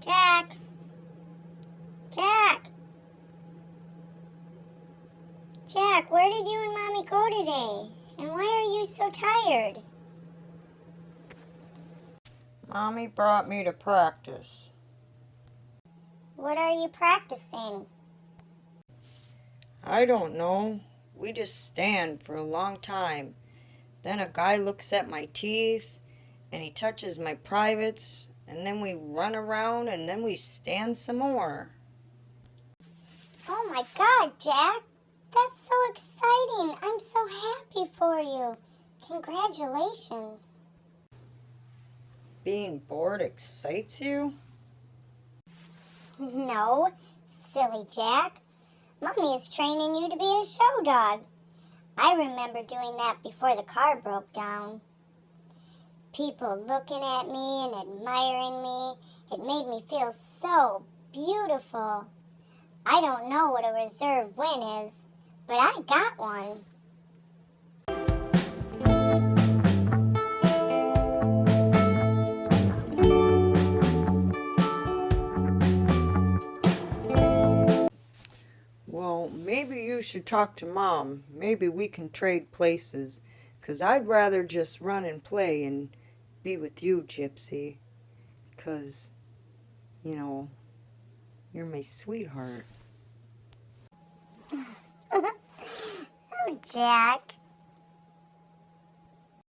Jack! Jack! Jack, where did you and Mommy go today? And why are you so tired? Mommy brought me to practice. What are you practicing? I don't know. We just stand for a long time. Then a guy looks at my teeth, and he touches my privates, and then we run around, and then we stand some more. Oh my God, Jack! That's so exciting! I'm so happy for you! Congratulations! Being bored excites you? No, silly Jack. Mommy is training you to be a show dog. I remember doing that before the car broke down. People looking at me and admiring me, it made me feel so beautiful. I don't know what a reserve win is, but I got one. Well, maybe you should talk to Mom. Maybe we can trade places. 'Cause I'd rather just run and play and be with you, Gypsy. 'Cause, you're my sweetheart. Oh, Jack.